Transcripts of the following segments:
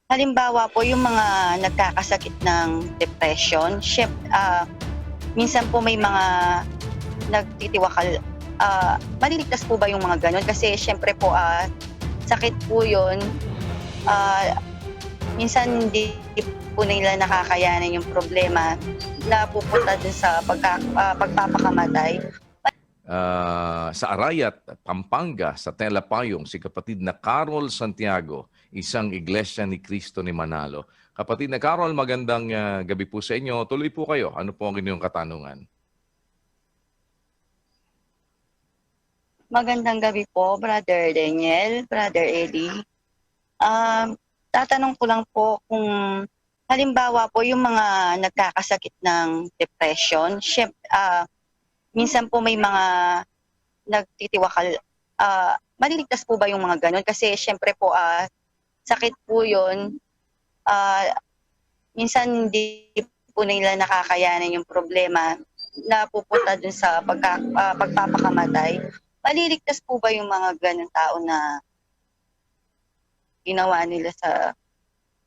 Halimbawa po yung mga nagkakasakit ng depression, minsan po may mga nagtitiwakal, maliligtas po ba yung mga gano'n? Kasi siyempre po, sakit po yun, ah, minsan hindi po nila nakakayanan yung problema, napupunta dun sa pagpapakamatay. Sa Arayat, Pampanga, sa Telapayong, si kapatid na Carol Santiago, isang Iglesia ni Cristo ni Manalo. Kapatid na Carol, magandang gabi po sa inyo. Tuloy po kayo. Ano po ang inyong katanungan? Magandang gabi po, Brother Daniel, Brother Eddie. Tatanong ko lang po kung halimbawa po yung mga nagkakasakit ng depression, minsan po may mga nagtitiwakal, maliligtas po ba yung mga gano'n? Kasi siyempre po, sakit po yun, minsan hindi po nila nakakayanan yung problema, napupunta dun sa pagpapakamatay. Maliligtas po ba yung mga gano'ng tao na ginawa nila sa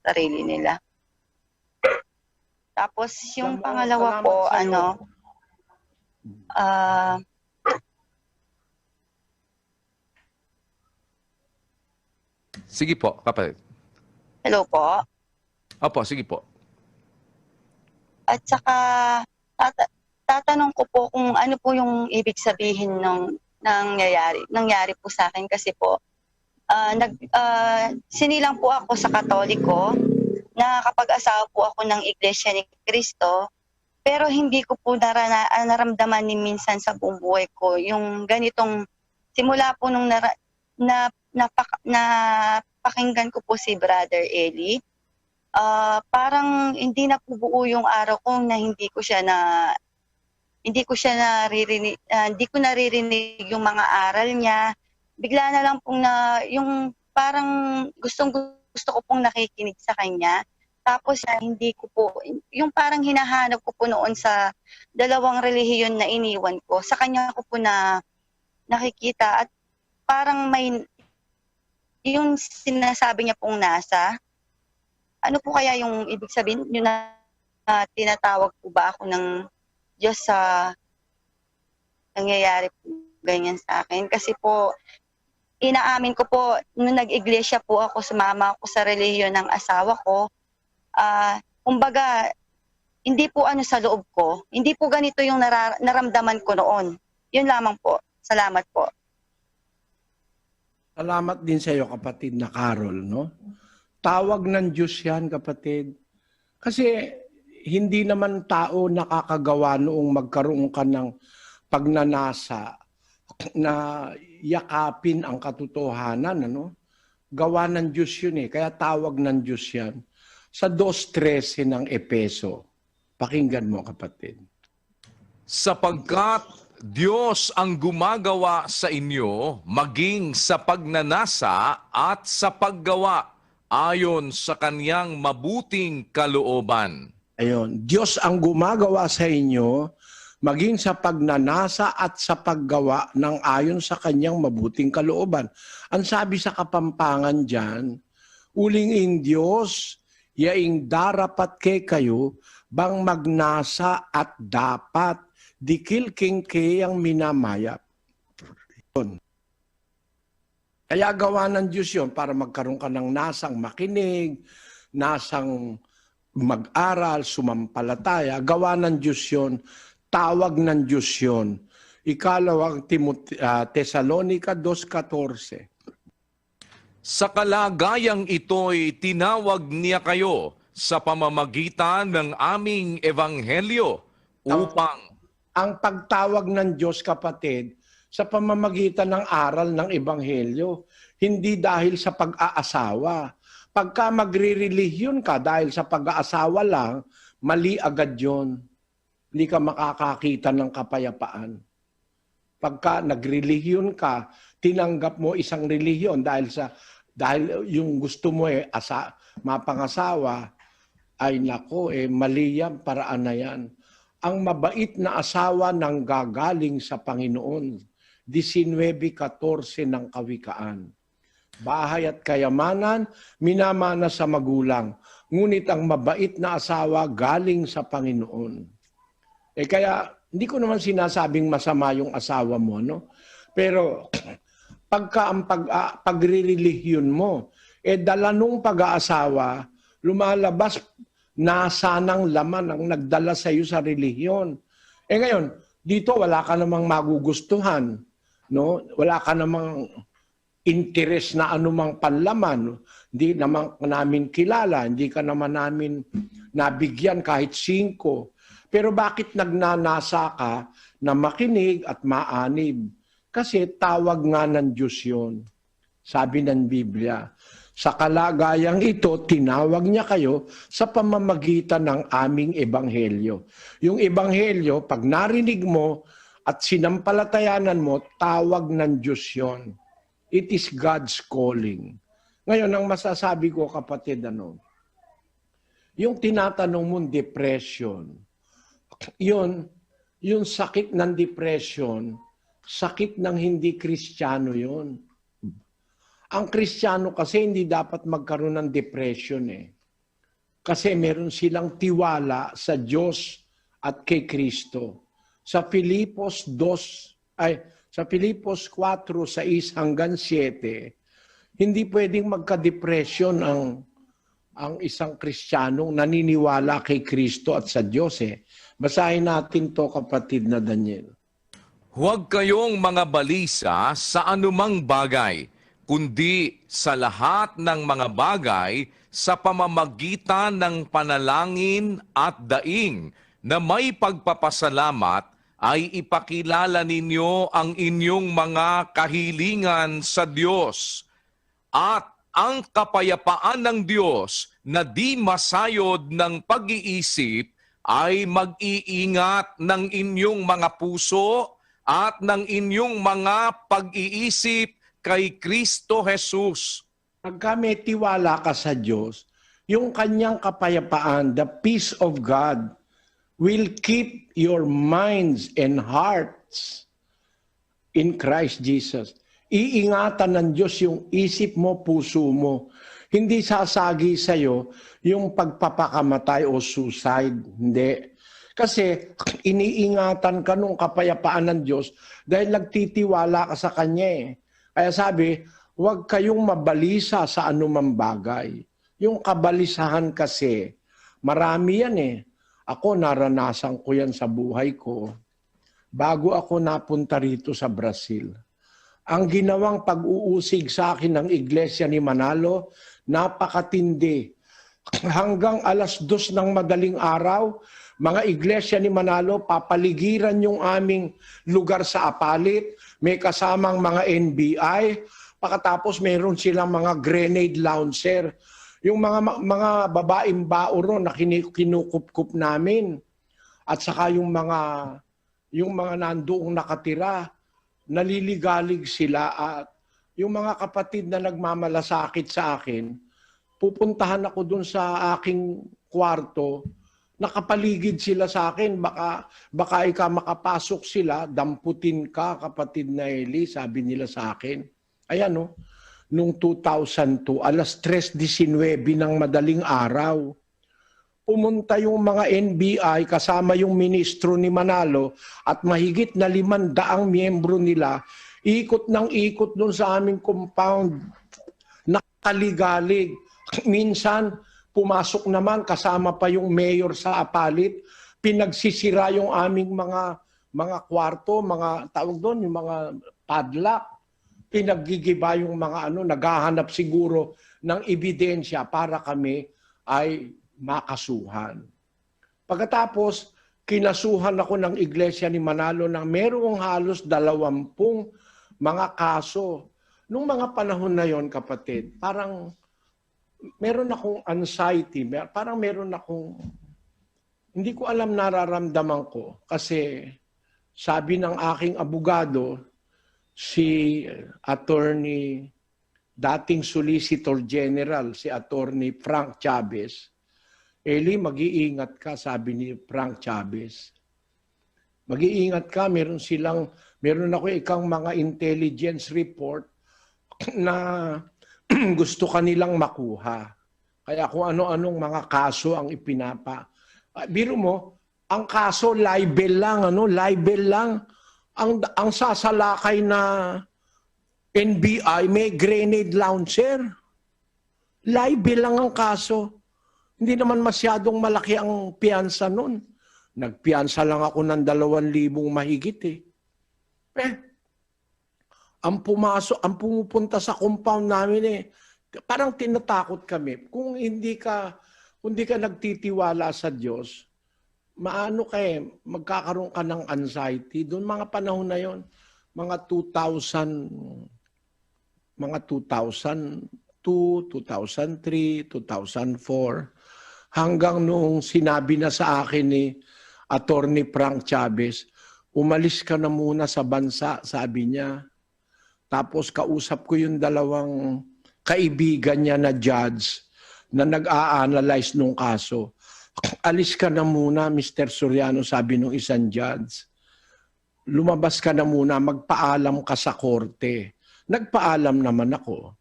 sarili nila? Tapos yung pangalawa po, Sige po, kapatid. hello po. Opo, sige po. At saka tatanong ko po kung ano po yung ibig sabihin ng nangyari po sa akin kasi po sinilang po ako sa Katoliko, nakakapag-asawa po ako ng Iglesia ni Cristo, pero hindi ko po naramdaman ni minsan sa buong buhay ko yung ganitong simula po nung napakinggan ko po si Brother Eli. Parang hindi na po buo yung araw ko na hindi ko naririnig, hindi ko naririnig yung mga aral niya. Bigla na lang pong yung parang gusto ko pong nakikinig sa kanya. Tapos hindi ko po, yung parang hinahanap ko po noon sa dalawang relihiyon na iniwan ko, sa kanya ko po na nakikita at parang may yung sinasabi niya pong nasa. Ano po kaya yung ibig sabihin yun na tinatawag po ba ako ng Diyos sa nangyayari po ganyan sa akin? Kasi po, inaamin ko po, nung nag-iglesia po ako, sumama ako sa relihiyon ng asawa ko, kumbaga, hindi po sa loob ko, hindi po ganito yung naramdaman ko noon. Yun lamang po. Salamat po. Salamat din sa iyo, kapatid na Carol, no? Tawag ng Diyos yan, kapatid. Kasi hindi naman tao nakakagawa noong magkaroon ka ng pagnanasa na yakapin ang katotohanan, ano? Gawa ng Diyos yun eh, kaya tawag ng Diyos yan. Sa 2:13 ng Epeso, pakinggan mo, kapatid. Sapagkat Diyos ang gumagawa sa inyo maging sa pagnanasa at sa paggawa ayon sa kaniyang mabuting kalooban. Ayun, Diyos ang gumagawa sa inyo maging sa pagnanasa at sa paggawa ng ayon sa kanyang mabuting kalooban. Ang sabi sa Kapampangan dyan, uling in Diyos, yaing darapat kay kayo, bang magnasa at dapat dikil king kayang minamayap. Yun. Kaya gawa ng Diyos yun para magkaroon ka ng nasang makinig, nasang mag-aral, sumampalataya. Gawa ng Diyos yun, tawag ng Diyos yun. Ikalawang Tesalonica 2:14. Sa kalagayang ito'y tinawag niya kayo sa pamamagitan ng aming ebanghelyo upang... Ang pagtawag ng Diyos, kapatid, sa pamamagitan ng aral ng ebanghelyo, hindi dahil sa pag-aasawa. Pagka magre-relihiyon ka dahil sa pag-aasawa lang, mali agad yun. Hindi ka makakakita ng kapayapaan. Pagka nagrelihiyon ka, tinanggap mo isang relihiyon dahil yung gusto mo mapangasawa, ay nako, mali yan, paraan na yan. Ang mabait na asawa nang gagaling sa Panginoon. 19:14 ng Kawikaan. bahay at kayamanan, minamana sa magulang. Ngunit ang mabait na asawa galing sa Panginoon. Kaya, hindi ko naman sinasabing masama yung asawa mo, no? Pero, pagka ang pagre-relihiyon mo, dala nung pag-aasawa, lumalabas nasanang laman ang nagdala sa iyo sa relihiyon. Ngayon, dito wala ka namang magugustuhan, no? Wala ka namang interes na anumang panlaman. Hindi naman namin kilala, hindi ka naman namin nabigyan kahit 5. Pero bakit nagnanasa ka na makinig at maanib? Kasi tawag nga ng Diyos yun. Sabi ng Biblia, sa kalagayang ito, tinawag niya kayo sa pamamagitan ng aming ebanghelyo. Yung ebanghelyo, pag narinig mo at sinampalatayanan mo, tawag ng Diyos yun. It is God's calling. Ngayon, ang masasabi ko, kapatid, yung tinatanong mong depression, yung sakit ng depression, sakit ng hindi Kristiyano yun. Ang Kristiyano kasi hindi dapat magkaroon ng depression Kasi meron silang tiwala sa Diyos at kay Kristo. Sa Filipos 4, 6 hanggang 7, hindi pwedeng magka-depression ang isang Kristiyanong naniniwala kay Kristo at sa Diyos Basahin natin to, kapatid na Daniel. Huwag kayong mga balisa sa anumang bagay, kundi sa lahat ng mga bagay sa pamamagitan ng panalangin at daing na may pagpapasalamat ay ipakilala ninyo ang inyong mga kahilingan sa Diyos. At ang kapayapaan ng Diyos na di masayod ng pag-iisip ay mag-iingat ng inyong mga puso at ng inyong mga pag-iisip kay Kristo Jesus. Pagka may tiwala ka sa Diyos, yung kanyang kapayapaan, the peace of God, will keep your minds and hearts in Christ Jesus. Iingatan ng Diyos yung isip mo, puso mo. Hindi sasagi sa'yo yung pagpapakamatay o suicide. Hindi. Kasi iniingatan ka nung kapayapaan ng Diyos dahil nagtitiwala ka sa Kanya Kaya sabi, huwag kayong mabalisa sa anumang bagay. Yung kabalisahan kasi, marami yan Ako, naranasan ko yan sa buhay ko. Bago ako napunta rito sa Brazil. Ang ginawang pag-uusig sa akin ng Iglesia ni Manalo, napakatindi. Hanggang 2:00 ng madaling araw, mga Iglesia ni Manalo, papaligiran yung aming lugar sa Apalit. May kasamang mga NBI. Pagkatapos mayroon silang mga grenade launcher. Yung mga babaeng bauro na kinukup-kup namin. At saka yung mga nandoong nakatira, naliligalig sila. At yung mga kapatid na nagmamalasakit sa akin, pupuntahan ako dun sa aking kwarto, nakapaligid sila sa akin, baka ikaw makapasok sila, damputin ka, kapatid na Eli, sabi nila sa akin. Ayan nung 2002, 3:19 ng madaling araw, pumunta yung mga NBI kasama yung ministro ni Manalo at mahigit na 500 miyembro nila, ikot ng ikot doon sa aming compound, nakaligalig. Minsan, pumasok naman kasama pa yung mayor sa Apalit, pinagsisira yung aming mga kwarto, mga tawag doon, yung mga padlock, pinaggigiba yung mga naghahanap siguro ng ebidensya para kami ay makasuhan. Pagkatapos, kinasuhan ako ng Iglesia ni Manalo ng merong halos 20 mga kaso. Nung mga panahon na yon, kapatid, parang meron akong anxiety, parang meron akong, hindi ko alam nararamdaman ko. Kasi sabi ng aking abogado, si attorney, dating Solicitor General, si attorney Frank Chavez, Eli, mag-iingat ka, sabi ni Frank Chavez. Mag-iingat ka, meron ako ikang mga intelligence report na gusto kanilang makuha. Kaya kung ano-anong mga kaso ang ipinapa. Biro mo, ang kaso libel lang, libel lang. Ang sasalakay na NBI may grenade launcher. Libel lang ang kaso. Hindi naman masyadong malaki ang piyansa nun. Nagpiyansa lang ako ng 2,000 mahigit eh. Ang pumupunta sa compound namin eh, parang tinatakot kami. Kung hindi ka nagtitiwala sa Diyos, magkakaroon ka ng anxiety. Doon mga panahon na yon, mga 2002, 2003, 2004, hanggang noong sinabi na sa akin ni Attorney Frank Chavez, umalis ka na muna sa bansa, sabi niya. Tapos kausap ko yung 2 kaibigan niya na judge na nag-a-analyze nung kaso. Alis ka na muna, Mr. Soriano, sabi nung isang judge. Lumabas ka na muna, magpaalam ka sa korte. Nagpaalam naman ako.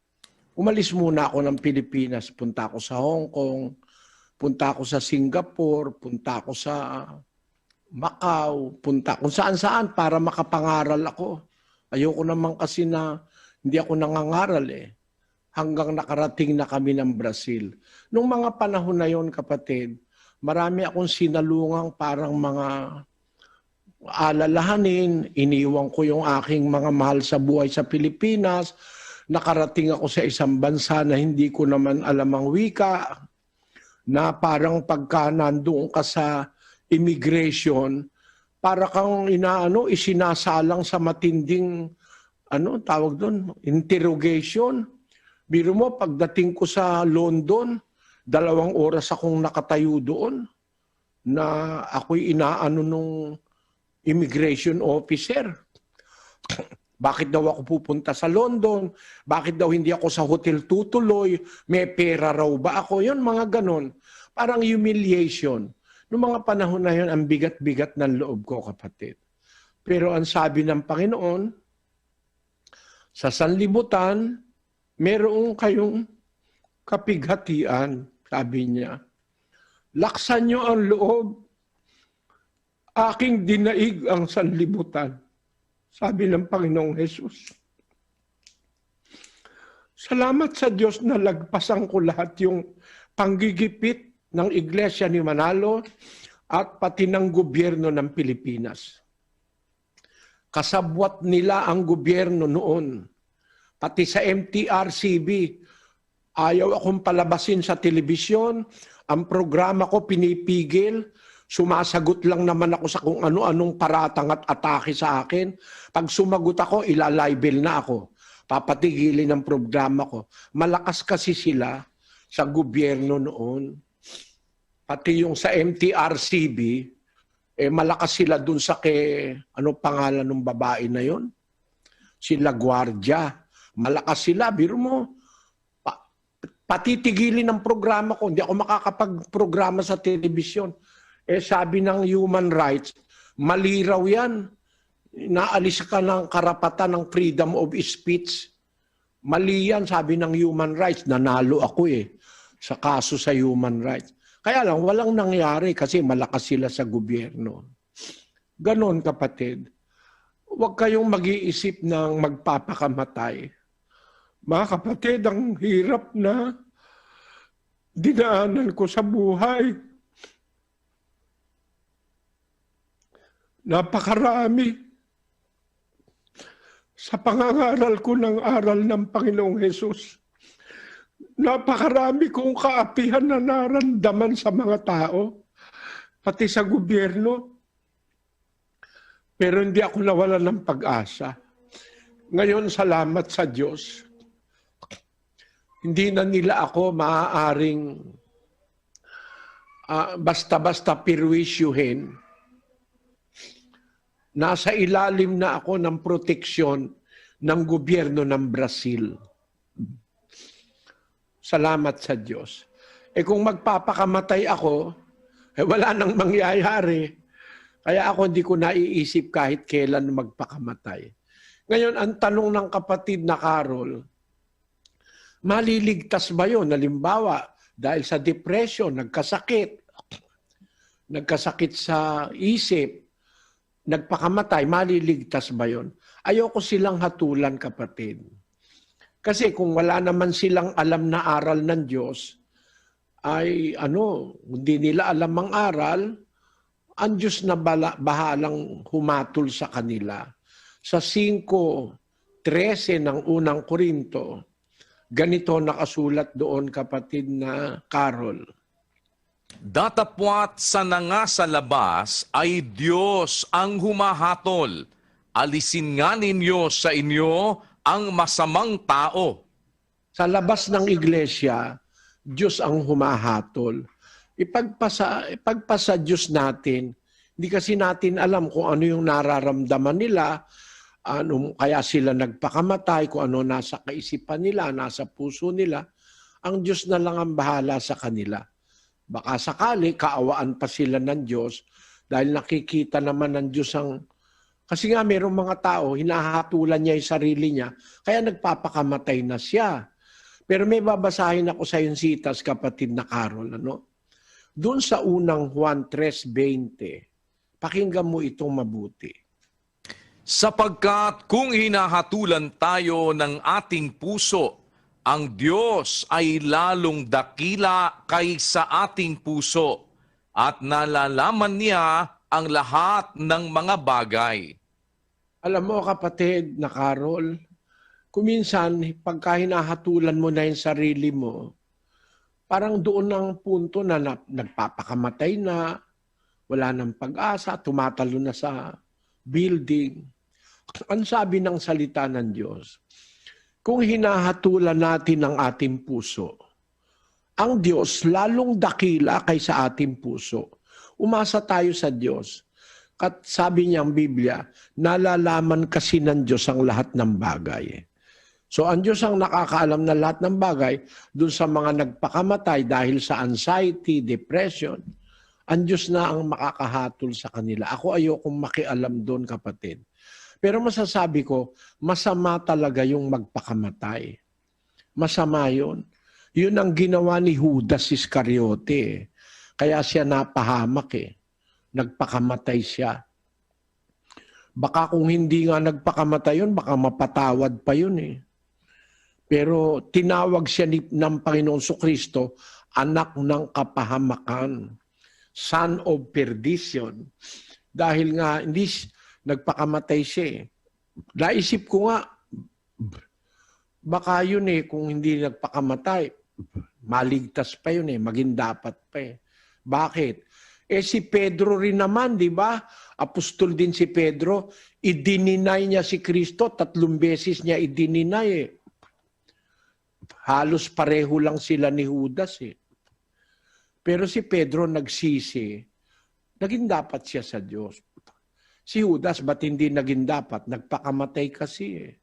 Umalis muna ako ng Pilipinas. Punta ako sa Hong Kong, punta ako sa Singapore, punta ako sa Macau, punta kung saan-saan para makapangaral ako. Ayoko naman kasi na hindi ako nangangaral eh. Hanggang nakarating na kami ng Brazil. Nung mga panahon na yon, kapatid, marami akong sinalungang parang mga alalahanin. Iniwan ko yung aking mga mahal sa buhay sa Pilipinas. Nakarating ako sa isang bansa na hindi ko naman alam ang wika. Na parang pagka nandoon ka sa immigration, para kang isinasalang sa matinding, tawag doon, interrogation. Biro mo, pagdating ko sa London, 2 oras akong nakatayo doon na ako'y inaano nung immigration officer. Bakit daw ako pupunta sa London? Bakit daw hindi ako sa hotel tutuloy? May pera raw ba ako? Yun, mga ganon. Parang humiliation. Noong mga panahon na yun, ang bigat-bigat ng loob ko, kapatid. Pero ang sabi ng Panginoon, sa sanlibutan, meron kayong kapighatian, sabi niya. Laksan niyo ang loob, aking dinaig ang sanlibutan, sabi ng Panginoong Jesus. Salamat sa Diyos na lagpasan ko lahat yung panggigipit ng Iglesia ni Manalo at pati ng gobyerno ng Pilipinas. Kasabwat nila ang gobyerno noon. Pati sa MTRCB, ayaw akong palabasin sa telebisyon. Ang programa ko pinipigil. Sumasagot lang naman ako sa kung ano-anong paratang at atake sa akin. Pag sumagot ako, ilalibel na ako. Papatigilin ang programa ko. Malakas kasi sila sa gobyerno noon. Pati yung sa MTRCB, malakas sila dun sa ano pangalan ng babae na yon? Sila Guardia. Malakas sila, biro mo. Patitigilin ng programa ko. Hindi ako makakapag-programa sa telebisyon. Sabi ng human rights, mali raw yan. Naalis ka ng karapatan ng freedom of speech. Mali yan, sabi ng human rights. Nanalo ako sa kaso sa human rights. Kaya lang, walang nangyari kasi malakas sila sa gobyerno. Ganon, kapatid. Huwag kayong mag-iisip ng magpapakamatay. Mga kapatid, ang hirap na dinaanan ko sa buhay. Napakarami. Sa pangangaral ko ng aral ng Panginoong Hesus, napakarami kong kaapihan na naramdaman sa mga tao, pati sa gobyerno. Pero hindi ako nawalan ng pag-asa. Ngayon, salamat sa Diyos. Hindi na nila ako maaaring basta-basta pirwisyuhin. Nasa ilalim na ako ng proteksyon ng gobyerno ng Brazil. Salamat sa Diyos. Kung magpapakamatay ako, wala nang mangyayari. Kaya ako hindi ko naiisip kahit kailan magpakamatay. Ngayon, ang tanong ng kapatid na Carol, Maliligtas ba yun? Halimbawa, dahil sa depression, nagkasakit sa isip, nagpakamatay, maliligtas ba yun? Ayoko silang hatulan, kapatid. Kasi kung wala naman silang alam na aral ng Diyos, ay hindi nila alam ang aral, ang Diyos na bahalang humatul sa kanila. Sa 5:13 ng unang Korinto, ganito nakasulat doon, kapatid na Carol. Datapwat sa nga sa labas ay Diyos ang humahatol. Alisin nga ninyo sa inyo ang masamang tao. Sa labas ng iglesia, Diyos ang humahatol. Ipagpasa Diyos natin, hindi kasi natin alam kung ano yung nararamdaman nila, kaya sila nagpakamatay, kung ano nasa kaisipan nila, nasa puso nila. Ang Diyos na lang ang bahala sa kanila. Baka sakali, kaawaan pa sila ng Diyos dahil nakikita naman ng Diyos ang... Kasi nga mayroong mga tao, hinahatulan niya yung sarili niya, kaya nagpapakamatay na siya. Pero may babasahin ako sa yung sitas, kapatid na Carol. Doon sa unang Juan 3:20, pakinggan mo itong mabuti. Sapagkat kung hinahatulan tayo ng ating puso, ang Diyos ay lalong dakila kaysa ating puso at nalalaman niya ang lahat ng mga bagay. Alam mo, kapatid na Carol, kuminsan pagka hinahatulan mo na yung sarili mo, parang doon ang punto na nagpapakamatay na, wala nang pag-asa, tumatalo na sa building. Ang sabi ng salita ng Diyos, kung hinahatulan natin ang ating puso, ang Diyos lalong dakila kaysa ating puso. Umasa tayo sa Diyos. At sabi niya ang Biblia, nalalaman kasi ng Diyos ang lahat ng bagay. So ang Diyos ang nakakaalam na lahat ng bagay dun sa mga nagpakamatay dahil sa anxiety, depression. Ang Diyos na ang makakahatol sa kanila. Ako ayokong makialam doon, kapatid. Pero masasabi ko, masama talaga yung magpakamatay. Masama yun. Yun ang ginawa ni Judas Iscariote. Kaya siya napahamak Nagpakamatay siya. Baka kung hindi nga nagpakamatay yun, baka mapatawad pa yun Pero tinawag siya ng Panginoon Kristo, anak ng kapahamakan. Son of perdition. Dahil nga hindi nagpakamatay siya Naisip ko nga, baka yun kung hindi nagpakamatay, maligtas pa yun maging dapat pa Bakit? Si Pedro rin naman, di ba? Apostol din si Pedro, idininay niya si Kristo, 3 beses niya idininay Halos pareho lang sila ni Judas Pero si Pedro nagsisi, naging dapat siya sa Diyos. Si Judas, ba't hindi naging dapat? Nagpakamatay kasi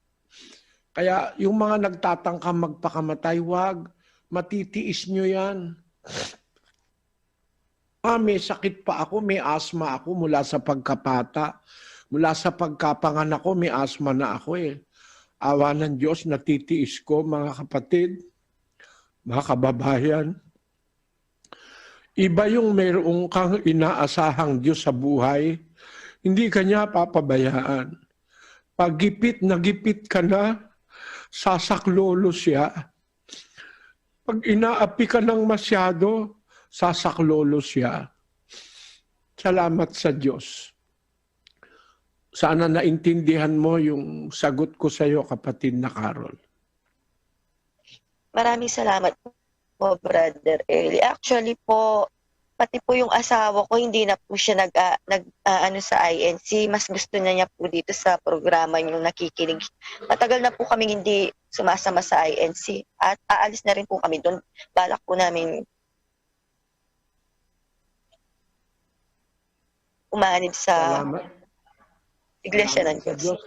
Kaya yung mga nagtatangka magpakamatay, wag, matitiis nyo yan. May sakit pa ako, may asthma ako mula sa pagkapata. Mula sa pagkapanganak ko, may asthma na ako Awa ng Diyos, natitiis ko, mga kapatid, mga kababayan. Iba yung mayroong kang inaasahang Diyos sa buhay, hindi kanya papabayaan. Pag gipit na gipit ka na, sasaklolo siya. Pag inaapi ka ng masyado, sasaklolo siya. Salamat sa Diyos. Sana naintindihan mo yung sagot ko sa iyo, kapatid na Carol. Maraming salamat po, Brother Eli. Actually po, pati po yung asawa ko, hindi na po siya sa INC. Mas gusto niya po dito sa programa yung nakikinig. Matagal na po kaming hindi sumasama sa INC. At aalis na rin po kami doon. Balak po namin umanib sa Iglesia ng Diyos.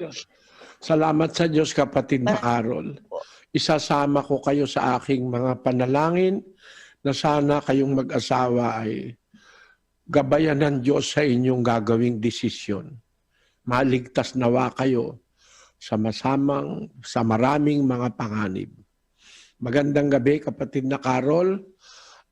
Salamat sa Diyos, kapatid na Carol. Isasama ko kayo sa aking mga panalangin na sana kayong mag-asawa ay gabayan ng Diyos sa inyong gagawing desisyon. Maligtas nawa kayo sa maraming mga panganib. Magandang gabi, kapatid na Carol.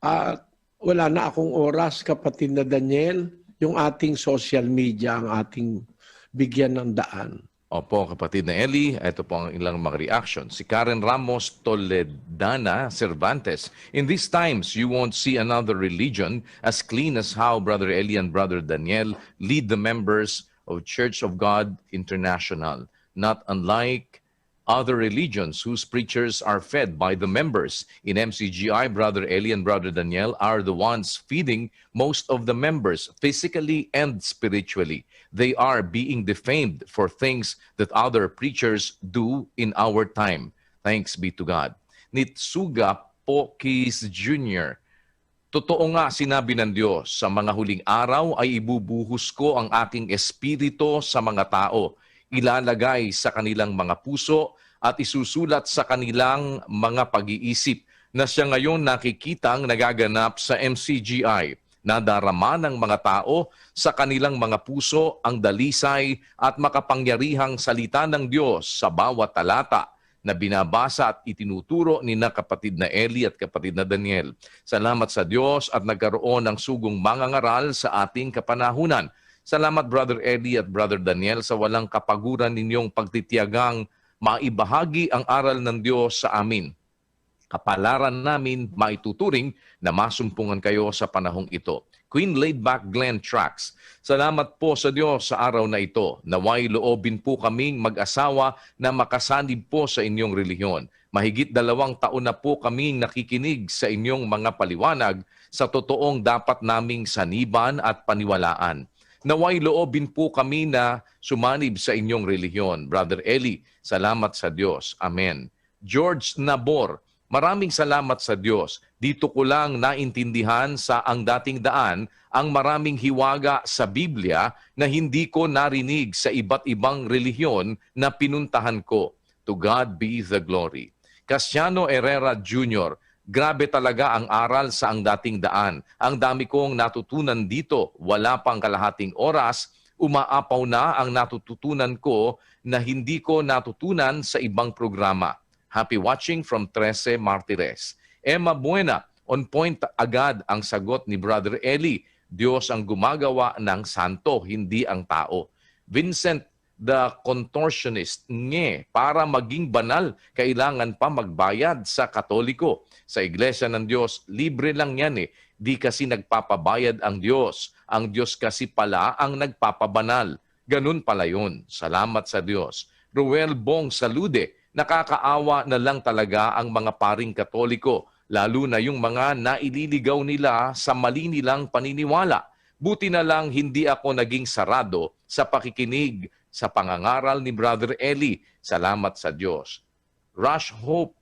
At wala na akong oras, kapatid na Daniel. Yung ating social media ang ating bigyan ng daan. Opo, kapatid na Eli, ito po ang ilang mga reaction. Si Karen Ramos Toledana Cervantes, in these times, you won't see another religion as clean as how Brother Eli and Brother Daniel lead the members of Church of God International, not unlike other religions whose preachers are fed by the members. In MCGI, Brother Eli and Brother Daniel are the ones feeding most of the members physically and spiritually. They are being defamed for things that other preachers do in our time. Thanks be to God. Nitsuga Pokis Jr. Totoo nga sinabi ng Diyos, sa mga huling araw ay ibubuhos ko ang aking espiritu sa mga tao. Ilalagay sa kanilang mga puso at isusulat sa kanilang mga pag-iisip na siya ngayon nakikitang nagaganap sa MCGI. Nadarama ng mga tao sa kanilang mga puso ang dalisay at makapangyarihang salita ng Diyos sa bawat talata na binabasa at itinuturo ni na kapatid na Eli at kapatid na Daniel. Salamat sa Diyos at nagkaroon ng sugong mangangaral sa ating kapanahunan. Salamat Brother Eli at Brother Daniel sa walang kapaguran ninyong pagtitiyagang maibahagi ang aral ng Diyos sa amin. Kapalaran namin maituturing na masumpungan kayo sa panahong ito. Queen Laidback Glenn Trax, salamat po sa Diyos sa araw na ito. Naway loobin po kaming mag-asawa na makasanib po sa inyong relihiyon. Mahigit 2 taon na po kaming nakikinig sa inyong mga paliwanag sa totoong dapat naming saniban at paniwalaan. Naway loobin po kami na sumanib sa inyong relihiyon. Brother Eli, salamat sa Diyos. Amen. George Nabor, maraming salamat sa Diyos. Dito ko lang naintindihan sa ang dating daan ang maraming hiwaga sa Biblia na hindi ko narinig sa iba't ibang relihiyon na pinuntahan ko. To God be the glory. Casiano Herrera Jr., grabe talaga ang aral sa ang dating daan. Ang dami kong natutunan dito. Wala pang kalahating oras, umaapaw na ang natututunan ko na hindi ko natutunan sa ibang programa. Happy watching from 13 Martires. Emma Buena, on point agad ang sagot ni Brother Eli. Diyos ang gumagawa ng santo, hindi ang tao. Vincent the Contortionist, para maging banal, kailangan pa magbayad sa Katoliko. Sa Iglesia ng Diyos, libre lang yan eh. Di kasi nagpapabayad ang Diyos. Ang Diyos kasi pala ang nagpapabanal. Ganun pala yun. Salamat sa Diyos. Ruel Bong Salude, nakakaawa na lang talaga ang mga paring Katoliko, lalo na yung mga naililigaw nila sa mali nilang paniniwala. Buti na lang hindi ako naging sarado sa pakikinig sa pangangaral ni Brother Eli. Salamat sa Diyos. Rush Hope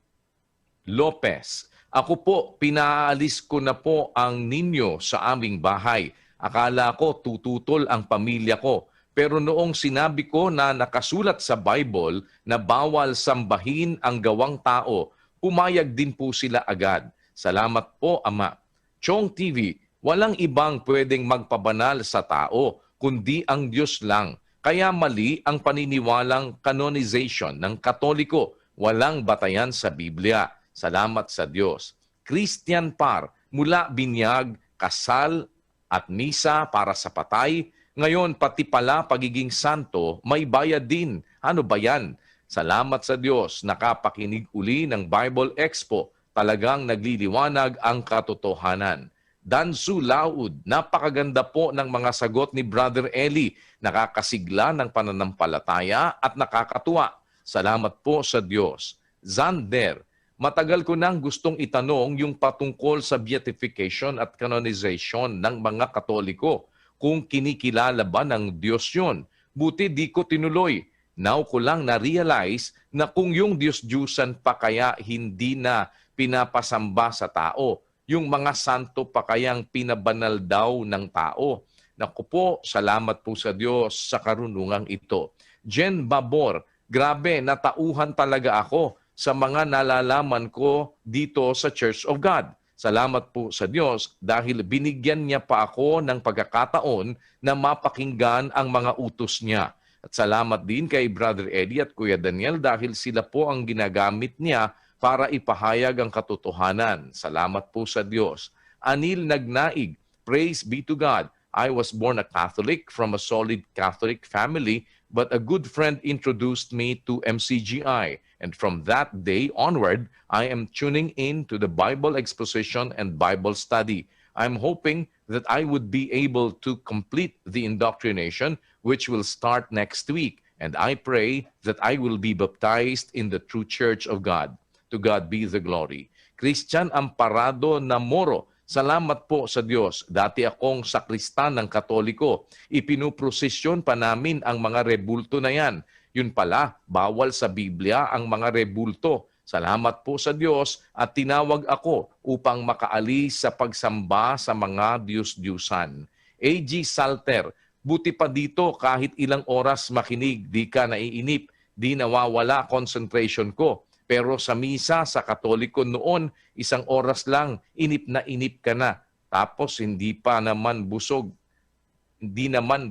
Lopez, ako po, pinaalis ko na po ang ninyo sa aming bahay. Akala ko tututol ang pamilya ko. Pero noong sinabi ko na nakasulat sa Bible na bawal sambahin ang gawang tao, pumayag din po sila agad. Salamat po, Ama. Chong TV, walang ibang pwedeng magpabanal sa tao, kundi ang Diyos lang. Kaya mali ang paniniwalang canonization ng Katoliko. Walang batayan sa Biblia. Salamat sa Diyos. Christian Par, mula binyag, kasal at misa para sa patay. Ngayon, pati pala pagiging santo, may bayad din. Ano ba yan? Salamat sa Diyos. Nakapakinig uli ng Bible Expo. Talagang nagliliwanag ang katotohanan. Dansu Laud, napakaganda po ng mga sagot ni Brother Eli. Nakakasigla ng pananampalataya at nakakatuwa. Salamat po sa Diyos. Zander, matagal ko nang gustong itanong yung patungkol sa beatification at canonization ng mga Katoliko. Kung kinikilala ba ng Diyos yun? Buti di ko tinuloy. Now ko lang na-realize na kung yung Diyos-Diyusan pa kaya hindi na pinapasamba sa tao, yung mga santo pa kayang pinabanal daw ng tao. Naku po, salamat po sa Diyos sa karunungang ito. Jen Babor, grabe, natauhan talaga ako sa mga nalalaman ko dito sa Church of God. Salamat po sa Diyos dahil binigyan niya pa ako ng pagkakataon na mapakinggan ang mga utos niya. At salamat din kay Brother Eddie at Kuya Daniel dahil sila po ang ginagamit niya para ipahayag ang katotohanan. Salamat po sa Diyos. Anil Nagnaig, praise be to God. I was born a Catholic from a solid Catholic family, but a good friend introduced me to MCGI. And from that day onward, I am tuning in to the Bible exposition and Bible study. I'm hoping that I would be able to complete the indoctrination, which will start next week. And I pray that I will be baptized in the true Church of God. To God be the glory. Christian Amparado Namoro, salamat po sa Diyos. Dati akong sakristan ng Katoliko. Ipinuprosesyon pa namin ang mga rebulto na yan. Yun pala, bawal sa Biblia ang mga rebulto. Salamat po sa Diyos at tinawag ako upang makaalis sa pagsamba sa mga Diyos-Diyusan. A.G. Salter, buti pa dito kahit ilang oras makinig, di ka naiinip, di nawawala concentration ko. Pero sa misa, sa Katoliko noon, 1 oras lang, inip na inip ka na. Tapos hindi naman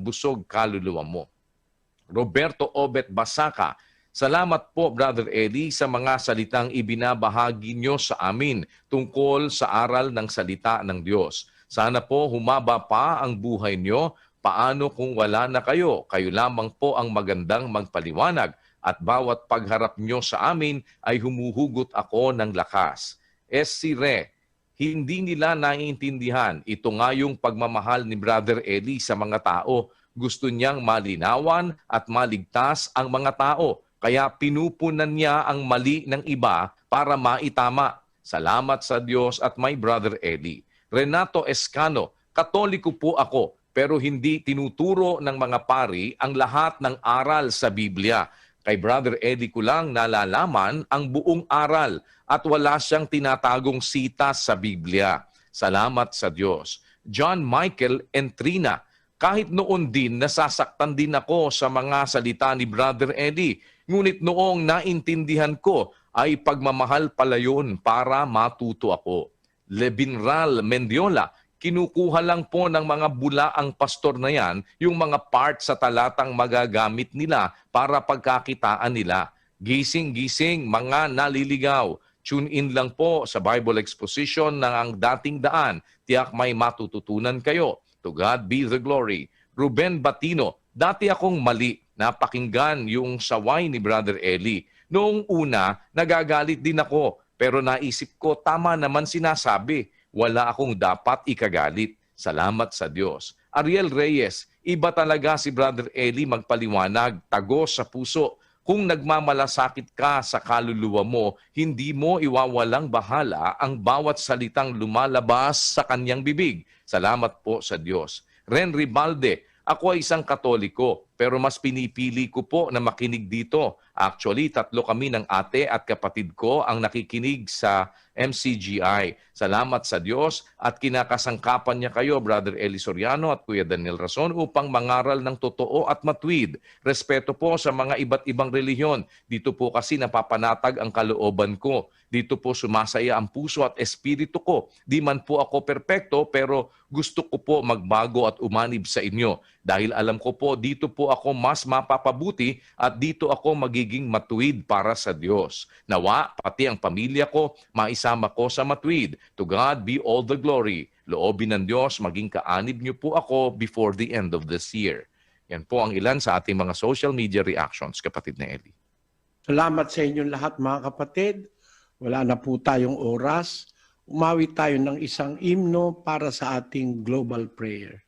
busog kaluluwa mo. Roberto Obet Basaka, salamat po Brother Eli sa mga salitang ibinabahagi nyo sa amin tungkol sa aral ng salita ng Diyos. Sana po humaba pa ang buhay nyo. Paano kung wala na kayo? Kayo lamang po ang magandang magpaliwanag at bawat pagharap nyo sa amin ay humuhugot ako ng lakas. S.C. Re, hindi nila naiintindihan. Ito nga yung pagmamahal ni Brother Eli sa mga tao. Gusto niyang malinawan at maligtas ang mga tao. Kaya pinupunan niya ang mali ng iba para maitama. Salamat sa Diyos at my Brother Eli. Renato Escano, Katoliko po ako pero hindi tinuturo ng mga pari ang lahat ng aral sa Biblia. Kay Brother Eli ko lang nalalaman ang buong aral at wala siyang tinatagong sita sa Biblia. Salamat sa Diyos. John Michael Entrina, kahit noon din nasasaktan din ako sa mga salita ni Brother Eli. Ngunit noong naintindihan ko ay pagmamahal pala yun para matuto ako. Lebinral Mendiola, kinukuha lang po ng mga bula ang pastor na yan yung mga part sa talatang magagamit nila para pagkakitaan nila. Gising-gising mga naliligaw. Tune in lang po sa Bible Exposition ng ang dating daan. Tiyak may matututunan kayo. To God be the glory. Ruben Batino, dati akong mali. Napakinggan yung saway ni Brother Eli. Noong una, nagagalit din ako. Pero naisip ko, tama naman sinasabi. Wala akong dapat ikagalit. Salamat sa Diyos. Ariel Reyes, iba talaga si Brother Eli magpaliwanag, tago sa puso. Kung nagmamalasakit ka sa kaluluwa mo, hindi mo iwawalang bahala ang bawat salitang lumalabas sa kanyang bibig. Salamat po sa Diyos. Ren Ribalde, ako ay isang Katoliko, pero mas pinipili ko po na makinig dito. Actually, 3 kami ng ate at kapatid ko ang nakikinig sa MCGI. Salamat sa Diyos at kinakasangkapan niya kayo, Brother Eli Soriano at Kuya Daniel Rason, upang mangaral ng totoo at matuwid. Respeto po sa mga iba't ibang relihiyon. Dito po kasi napapanatag ang kalooban ko. Dito po sumasaya ang puso at espiritu ko. Di man po ako perpekto, pero gusto ko po magbago at umanib sa inyo. Dahil alam ko po, dito po ako mas mapapabuti at dito ako magiging matuwid para sa Diyos. Nawa, pati ang pamilya ko, maisama ko sa matuwid. To God be all the glory. Loobin ng Diyos, maging kaanib niyo po ako before the end of this year. Yan po ang ilan sa ating mga social media reactions, kapatid na Eli. Salamat sa inyong lahat mga kapatid. Wala na po tayong oras. Umawi tayo ng isang himno para sa ating global prayer.